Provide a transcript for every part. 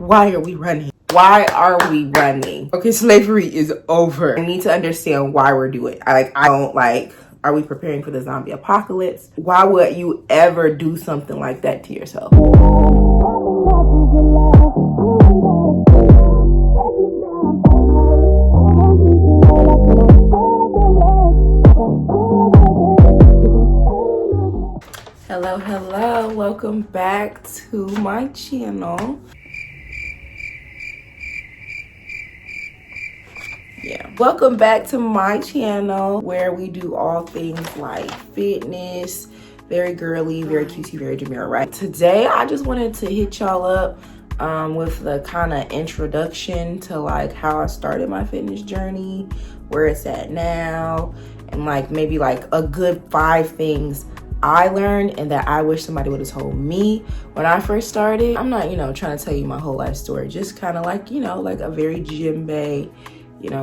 Why are we running? Why are we running? Okay, slavery is over. I need to understand why we're doing it. I don't like, are we preparing for the zombie apocalypse? Why would you ever do something like that to yourself? Hello, welcome back to my channel. Welcome back to my channel where we do all things like fitness, very girly, very cutesy, very demure, right? Today I just wanted to hit y'all up with the kind of introduction to like how I started my fitness journey, where it's at now, and like maybe like a good 5 things I learned and that I wish somebody would have told me when I first started. I'm not, trying to tell you my whole life story, just kind of like, like a very gym bae,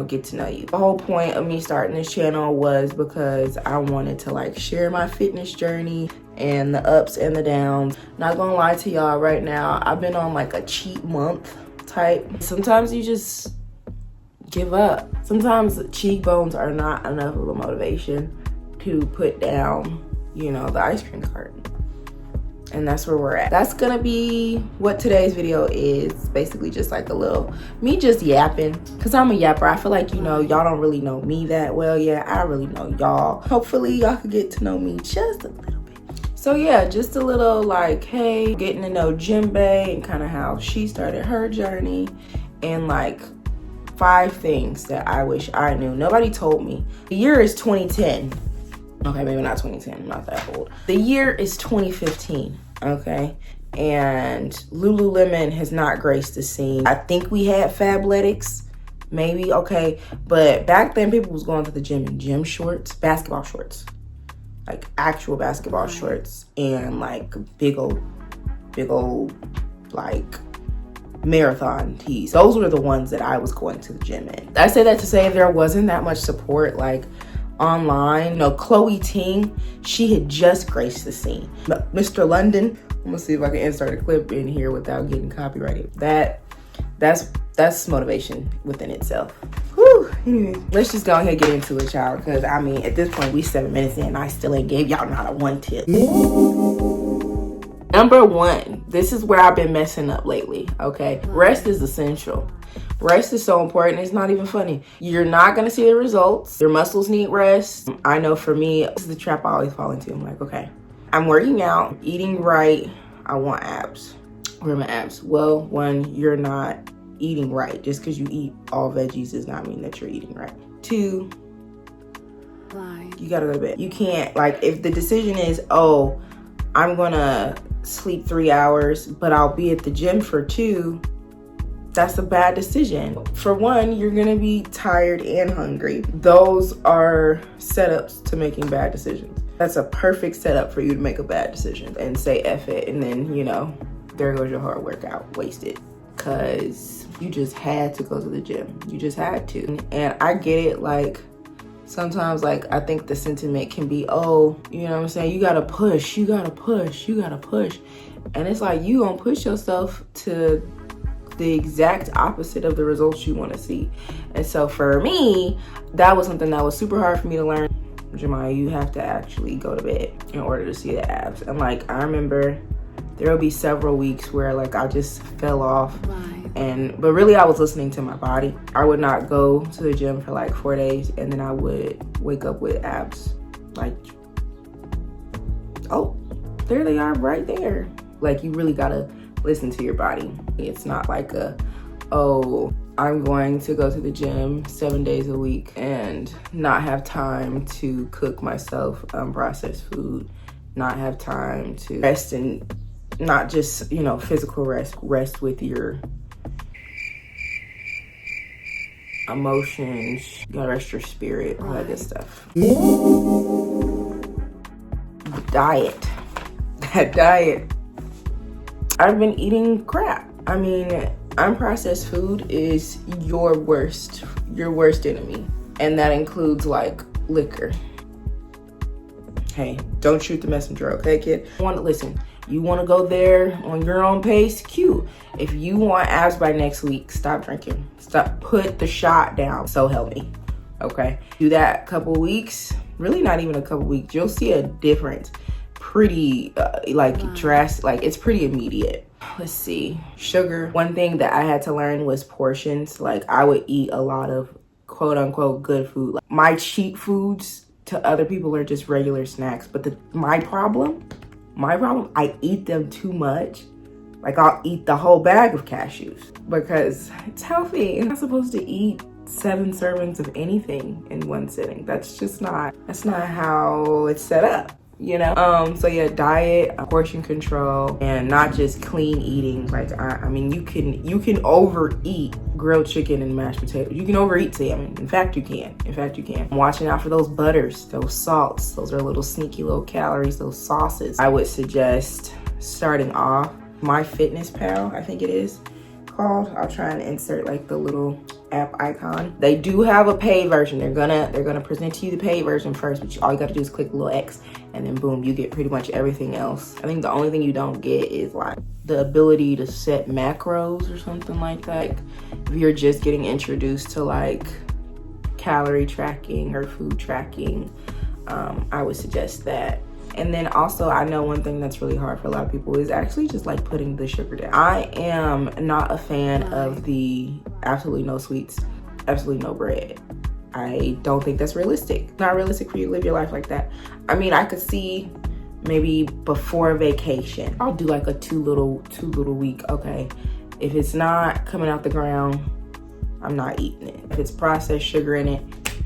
get to know you. The whole point of me starting this channel was because I wanted to like share my fitness journey and the ups and the downs. Not gonna lie to y'all right now, I've been on like a cheat month type. Sometimes you just give up. Sometimes cheekbones are not enough of a motivation to put down, the ice cream cart. And that's where we're at. That's gonna be what today's video is. Basically just like a little me just yapping, because I'm a yapper. I feel like y'all don't really know me that well yet. I really know y'all. Hopefully y'all could get to know me just a little bit. So yeah, just a little like, hey, getting to know Gym Bae and kind of how she started her journey, and like 5 things that I wish I knew. Nobody told me. The year is 2010. Okay, maybe not 2010, I'm not that old. The year is 2015, okay? And Lululemon has not graced the scene. I think we had Fabletics, maybe, okay? But back then, people was going to the gym in gym shorts, basketball shorts. Like actual basketball shorts and like big old, like marathon tees. Those were the ones that I was going to the gym in. I say that to say there wasn't that much support, like, online. Chloe Ting, she had just graced the scene. Mr. London, I'm gonna see if I can insert a clip in here without getting copyrighted. That's motivation within itself. Whew. Anyway, let's just go ahead and get into it, y'all, because I mean at this point we 7 minutes in and I still ain't gave y'all not a 1 tip. Number 1, this is where I've been messing up lately, okay? Rest is essential. Rest is so important, it's not even funny. You're not gonna see the results. Your muscles need rest. I know for me, this is the trap I always fall into. I'm like, okay, I'm working out, eating right, I want abs. Where are my abs? Well, 1, you're not eating right. Just because you eat all veggies does not mean that you're eating right. 2, you gotta go to bed. You can't, like, if the decision is, oh, I'm gonna sleep 3 hours, but I'll be at the gym for 2, that's a bad decision. For 1, you're gonna be tired and hungry. Those are setups to making bad decisions. That's a perfect setup for you to make a bad decision and say F it, and then, there goes your hard workout, wasted. Cause you just had to go to the gym. You just had to. And I get it, like, sometimes, like, I think the sentiment can be, oh, you know what I'm saying? You gotta push, you gotta push, you gotta push. And it's like, you gonna push yourself to the exact opposite of the results you want to see. And so for me, that was something that was super hard for me to learn. Jemiah, you have to actually go to bed in order to see the abs. And like, I remember there would be several weeks where like I just fell off. But really I was listening to my body. I would not go to the gym for like 4 days, and then I would wake up with abs. Like, oh, there they are right there. Like, you really gotta listen to your body. It's not like oh, I'm going to go to the gym 7 days a week and not have time to cook myself processed food, not have time to rest, and not just, physical rest with your emotions. You gotta rest your spirit, all that good stuff. Diet. That diet. I've been eating crap. I mean, unprocessed food is your worst enemy. And that includes like liquor. Hey, don't shoot the messenger, okay, kid? Listen, You want to go there on your own pace, cute. If you want abs by next week, stop drinking. Stop, put the shot down. So help me, okay? Do that a couple weeks, really not even a couple weeks. You'll see a difference pretty drastic, like it's pretty immediate. Let's see, sugar. One thing that I had to learn was portions. Like I would eat a lot of quote unquote good food. Like, my cheat foods to other people are just regular snacks, but my problem, I eat them too much. Like I'll eat the whole bag of cashews because it's healthy. I'm not supposed to eat 7 servings of anything in one sitting. That's not how it's set up, you know? So yeah, diet, portion control, and not just clean eating. Like I mean, you can overeat grilled chicken and mashed potatoes. You can overeat salmon. In fact, you can. I'm watching out for those butters, those salts. Those are little sneaky little calories, those sauces. I would suggest starting off MyFitnessPal, I think it is called. I'll try and insert like the little app icon. They do have a paid version. They're gonna present to you the paid version first, but all you gotta do is click the little X and then boom, you get pretty much everything else. I think the only thing you don't get is like the ability to set macros or something like that. Like, if you're just getting introduced to like calorie tracking or food tracking, I would suggest that. And then also, I know one thing that's really hard for a lot of people is actually just like putting the sugar down. I am not a fan of the absolutely no sweets, absolutely no bread. I don't think that's realistic. It's not realistic for you to live your life like that. I mean, I could see maybe before vacation, I'll do like a two little week. Okay, if it's not coming out the ground, I'm not eating it. If it's processed sugar in it,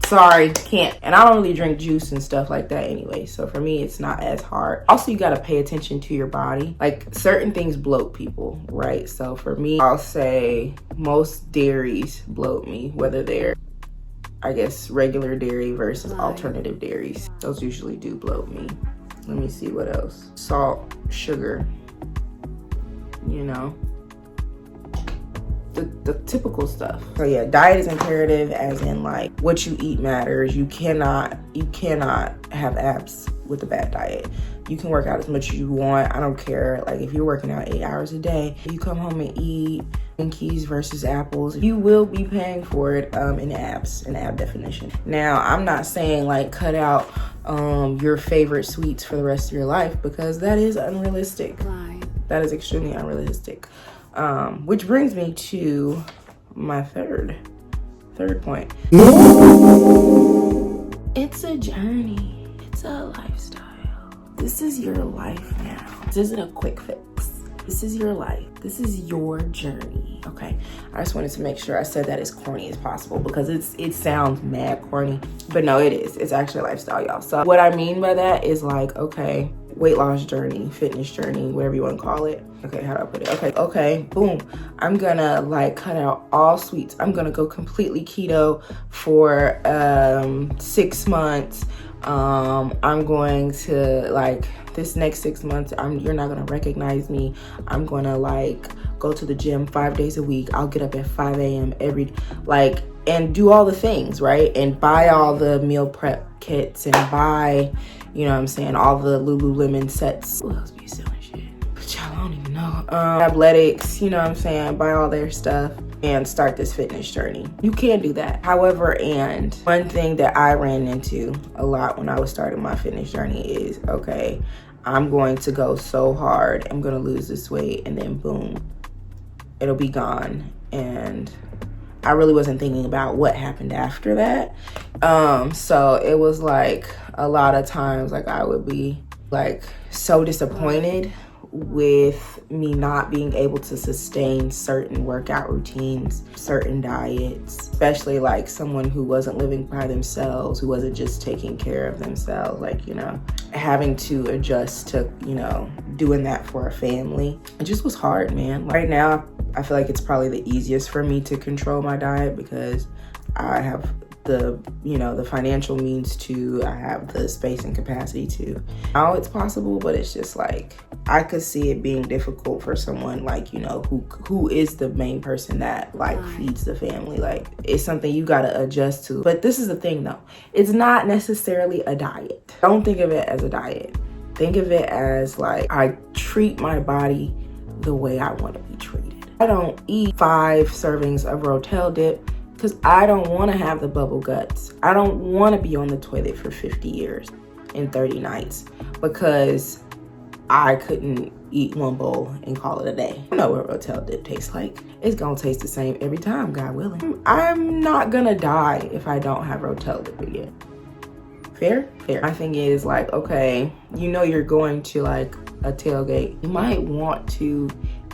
sorry, can't. And I don't really drink juice and stuff like that anyway, so for me it's not as hard. Also, you gotta pay attention to your body. Like certain things bloat people, right? So for me, I'll say most dairies bloat me, whether they're, I guess, regular dairy versus alternative dairies. Those usually do bloat me. Let me see what else. Salt, sugar, you know, the typical stuff. So yeah, diet is imperative, as in like what you eat matters. You cannot have abs with a bad diet. You can work out as much as you want. I don't care. Like if you're working out 8 hours a day, you come home and eat Twinkies versus apples, you will be paying for it in ab definition. Now, I'm not saying like cut out your favorite sweets for the rest of your life, because that is unrealistic. Right. That is extremely unrealistic. Which brings me to my third point. It's a journey. It's a lifestyle. This is your life now. This isn't a quick fix. This is your life. This is your journey, okay? I just wanted to make sure I said that as corny as possible, because it sounds mad corny, but no, it is. It's actually a lifestyle, y'all. So what I mean by that is like, okay, weight loss journey, fitness journey, whatever you want to call it. Okay, how do I put it? Okay, boom. I'm gonna like cut out all sweets. I'm gonna go completely keto for 6 months. I'm going to like this next 6 months, you're not gonna recognize me. I'm gonna like go to the gym 5 days a week. I'll get up at 5 a.m. and do all the things, right? And buy all the meal prep kits and buy, you know what I'm saying, all the Lululemon sets. Who else be selling shit? But y'all, I don't even know. Athletics, you know what I'm saying, buy all their stuff and start this fitness journey. You can do that. However, and one thing that I ran into a lot when I was starting my fitness journey is, okay, I'm going to go so hard, I'm gonna lose this weight, and then boom, it'll be gone. And I really wasn't thinking about what happened after that. So it was like a lot of times like I would be like so disappointed with me not being able to sustain certain workout routines, certain diets, especially like someone who wasn't living by themselves, who wasn't just taking care of themselves, like, you know, having to adjust to, you know, doing that for a family. It just was hard, man. Right now, I feel like it's probably the easiest for me to control my diet because I have the, you know, the financial means to, I have the space and capacity to. Now it's possible, but it's just like, I could see it being difficult for someone like, you know, who is the main person that like feeds the family. Like it's something you gotta adjust to. But this is the thing though, it's not necessarily a diet. Don't think of it as a diet. Think of it as like, I treat my body the way I want to be treated. I don't eat 5 servings of Rotel dip because I don't want to have the bubble guts. I don't want to be on the toilet for 50 years and 30 nights because I couldn't eat 1 bowl and call it a day. I know what Rotel dip tastes like. It's gonna taste the same every time, God willing. I'm not gonna die if I don't have Rotel dip again. Fair? Fair. My thing is like, okay, you know you're going to like a tailgate. You might want to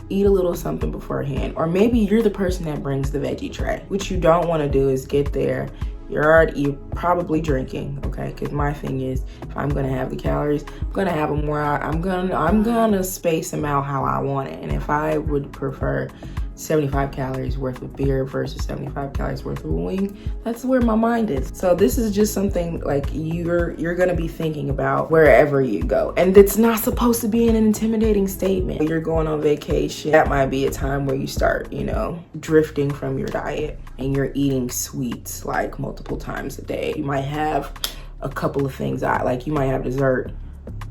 eat a little something beforehand, or maybe you're the person that brings the veggie tray. What you don't want to do is get there, you're probably drinking, okay? Because my thing is, if I'm gonna have the calories, I'm gonna have them where I'm gonna space them out how I want it. And if I would prefer 75 calories worth of beer versus 75 calories worth of a wing, that's where my mind is. So this is just something like you're gonna be thinking about wherever you go. And it's not supposed to be an intimidating statement. You're going on vacation, that might be a time where you start, you know, drifting from your diet and you're eating sweets like multiple times a day. You might have a couple of things like you might have dessert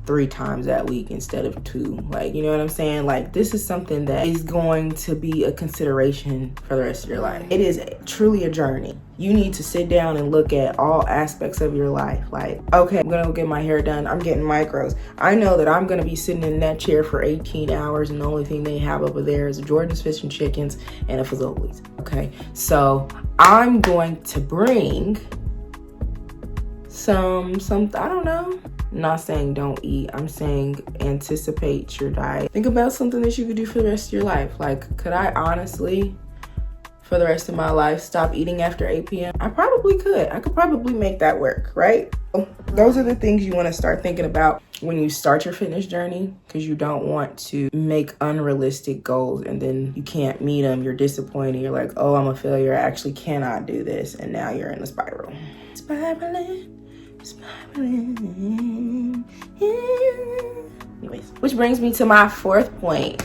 3 times that week instead of 2. Like, you know what I'm saying? Like, this is something that is going to be a consideration for the rest of your life. It is truly a journey. You need to sit down and look at all aspects of your life. Like, okay, I'm gonna go get my hair done. I'm getting micros. I know that I'm gonna be sitting in that chair for 18 hours and the only thing they have over there is a Jordan's Fish and Chickens and a Fazoli's. Okay, so I'm going to bring some I don't know. I'm not saying don't eat. I'm saying anticipate your diet. Think about something that you could do for the rest of your life. Like, could I honestly, for the rest of my life, stop eating after 8 p.m.? I probably could. I could probably make that work, right? Those are the things you want to start thinking about when you start your fitness journey, because you don't want to make unrealistic goals and then you can't meet them. You're disappointed. You're like, oh, I'm a failure. I actually cannot do this. And now you're in a spiral. Spiraling. Anyways, which brings me to my 4th point.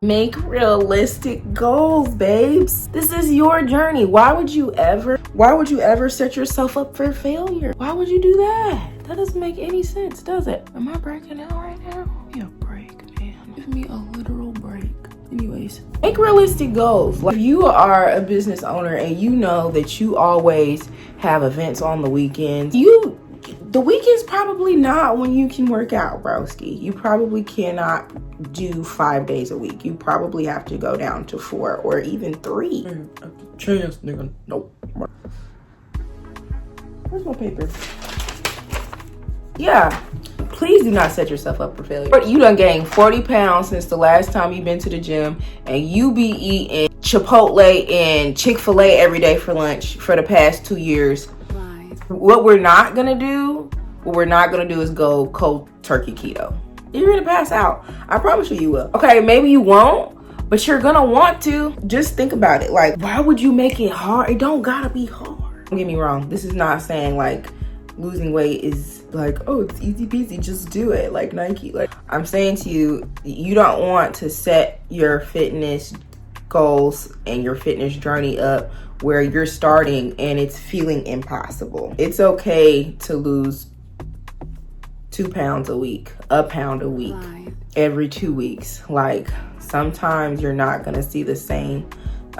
Make realistic goals, babes. This is your journey. Why would you ever set yourself up for failure? Why would you do that? That doesn't make any sense, does it? Am I breaking out right now? Give me a break, man. Give me a literal break. Anyways, make realistic goals. Like, if you are a business owner and you know that you always have events on the weekends, the weekend's probably not when you can work out, broski. You probably cannot do 5 days a week. You probably have to go down to 4 or even 3. Chance, nigga. Nope. Where's my paper? Yeah. Please do not set yourself up for failure. You done gained 40 pounds since the last time you've been to the gym, and you be eating Chipotle and Chick-fil-A every day for lunch for the past 2 years. What we're not gonna do is go cold turkey keto. You're gonna pass out. I promise you will. Okay, maybe you won't, but you're gonna want to. Just think about it. Like, why would you make it hard? It don't gotta be hard. Don't get me wrong. This is not saying like losing weight is like, oh, it's easy peasy, just do it, like Nike. Like, I'm saying to you, you don't want to set your fitness goals and your fitness journey up where you're starting and it's feeling impossible. It's okay to lose 2 pounds a week, a pound a week, every 2 weeks. Like, sometimes you're not gonna see the same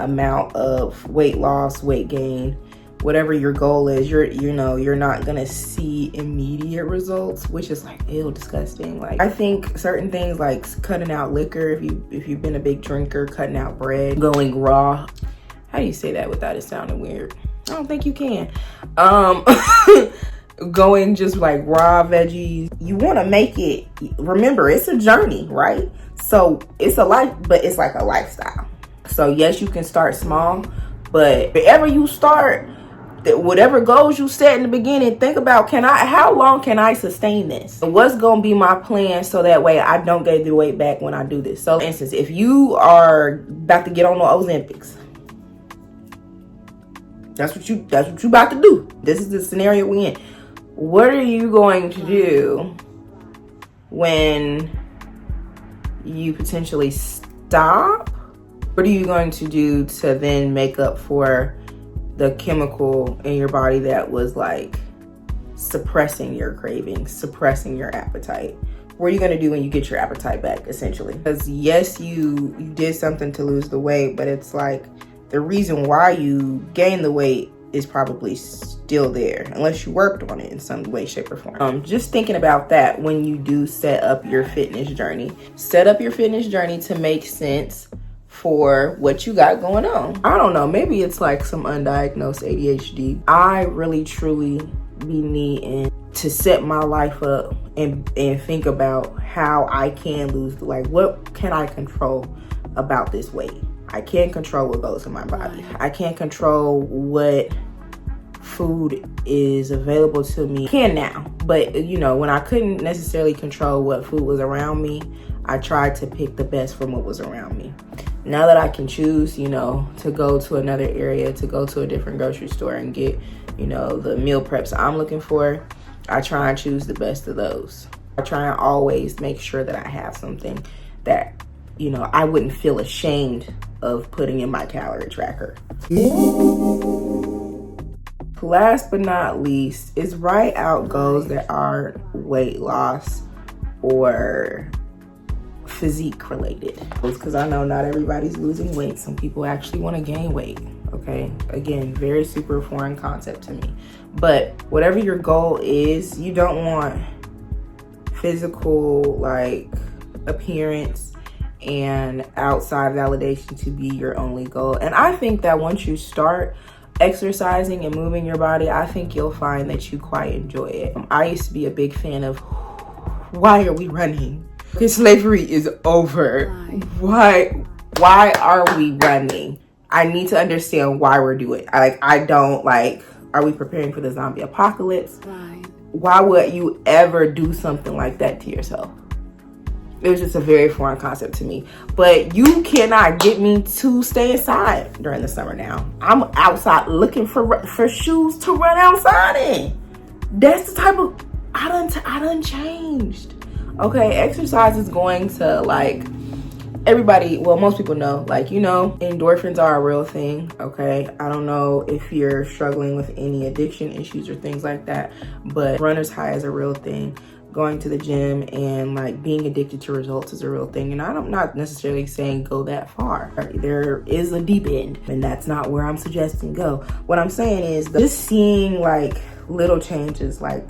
amount of weight loss, weight gain, whatever your goal is. You're not gonna see immediate results, which is like, ew, disgusting. Like, I think certain things like cutting out liquor, if you've been a big drinker, cutting out bread, going raw. How do you say that without it sounding weird? I don't think you can. Going just like raw veggies. You want to make it, remember, it's a journey, right? So it's a life, but it's like a lifestyle. So yes, you can start small, but wherever you start, whatever goals you set in the beginning, think about, how long can I sustain this? What's going to be my plan so that way I don't get the weight back when I do this? So for instance, if you are about to get on the Ozempics, that's what you about to do. This is the scenario we're in. What are you going to do when you potentially stop? What are you going to do to then make up for the chemical in your body that was like suppressing your cravings, suppressing your appetite. What are you gonna do when you get your appetite back, essentially? Because yes, you did something to lose the weight, but it's like the reason why you gained the weight is probably still there, unless you worked on it in some way, shape, or form. Just thinking about that when you do set up your fitness journey. Set up your fitness journey to make sense for what you got going on. I don't know, maybe it's like some undiagnosed ADHD. I really truly be needing to set my life up and think about how I can lose, like what can I control about this weight? I can't control what goes in my body. I can't control what food is available to me. I can now, but you know, when I couldn't necessarily control what food was around me, I tried to pick the best from what was around me. Now that I can choose, you know, to go to another area, to go to a different grocery store and get, you know, the meal preps I'm looking for, I try and choose the best of those. I try and always make sure that I have something that, you know, I wouldn't feel ashamed of putting in my calorie tracker. Last but not least is write out goals that are weight loss or physique related, because I know not everybody's losing weight. Some people actually want to gain weight. Okay, again, very super foreign concept to me, but whatever your goal is, you don't want physical like appearance and outside validation to be your only goal. And I think that once you start exercising and moving your body, I think you'll find that you quite enjoy it. I used to be a big fan of, why are we running? Because slavery is over. Why are we running? I need to understand why we're doing it. Are we preparing for the zombie apocalypse? Why would you ever do something like that to yourself? It was just a very foreign concept to me. But you cannot get me to stay inside during the summer now. I'm outside looking for shoes to run outside in. That's the type of, I done changed. Okay, exercise is going to, like, everybody, well, most people know, like, you know, endorphins are a real thing, okay? I don't know if you're struggling with any addiction issues or things like that, but runner's high is a real thing. Going to the gym and like being addicted to results is a real thing. And I'm not necessarily saying go that far. There is a deep end, and that's not where I'm suggesting go. What I'm saying is just seeing like little changes, like,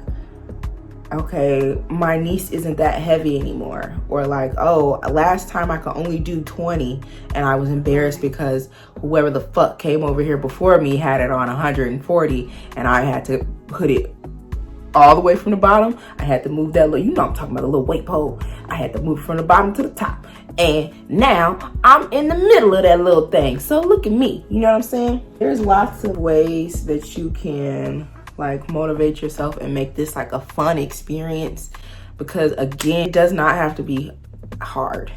okay, my niece isn't that heavy anymore. Or like, oh, last time I could only do 20 and I was embarrassed because whoever the fuck came over here before me had it on 140 and I had to put it all the way from the bottom. I had to move that little, you know I'm talking about, a little weight pole. I had to move from the bottom to the top. And now I'm in the middle of that little thing. So look at me, you know what I'm saying? There's lots of ways that you can like motivate yourself and make this like a fun experience, because again, it does not have to be hard.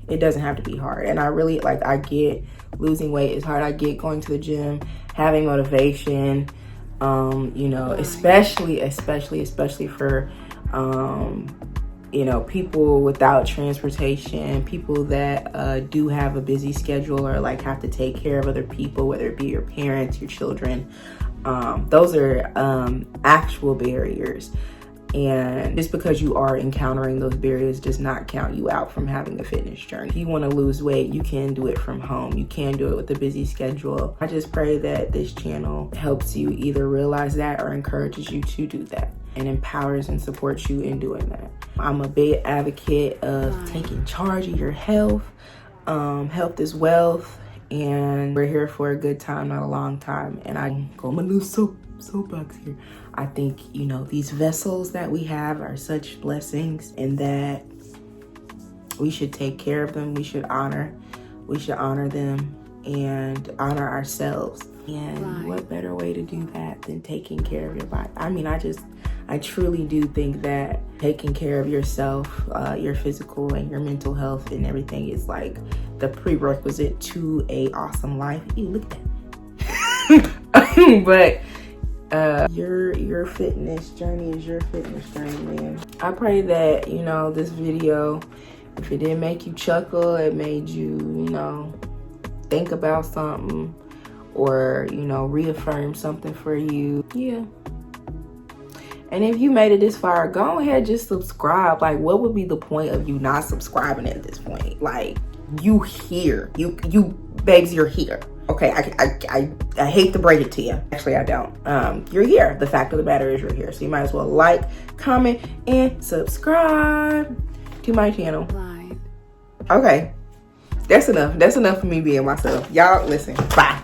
It doesn't have to be hard. And I really, like, I get losing weight is hard. I get going to the gym, having motivation, you know, especially for, you know, people without transportation, people that do have a busy schedule or like have to take care of other people, whether it be your parents, your children. Those are actual barriers. And just because you are encountering those barriers does not count you out from having a fitness journey. If you want to lose weight, you can do it from home. You can do it with a busy schedule. I just pray that this channel helps you either realize that or encourages you to do that and empowers and supports you in doing that. I'm a big advocate of taking charge of your health. Health is wealth, and we're here for a good time, not a long time. And I'm going to lose soapbox here. I think, you know, these vessels that we have are such blessings, and that we should take care of them. We should honor them and honor ourselves. And what better way to do that than taking care of your body? I mean, I truly do think that taking care of yourself, your physical and your mental health and everything is like the prerequisite to a awesome life. Ew, look at that. But your fitness journey is your fitness journey, man. I pray that, you know, this video, if it didn't make you chuckle, it made you, you know, think about something, or, you know, reaffirm something for you. Yeah. And if you made it this far, go ahead, just subscribe. Like, what would be the point of you not subscribing at this point? Like, you here, you babes, you're here. Okay, I hate to break it to you. Actually, I don't. You're here. The fact of the matter is you're here. So you might as well like, comment, and subscribe to my channel. Okay, that's enough. That's enough for me being myself. Y'all, listen. Bye.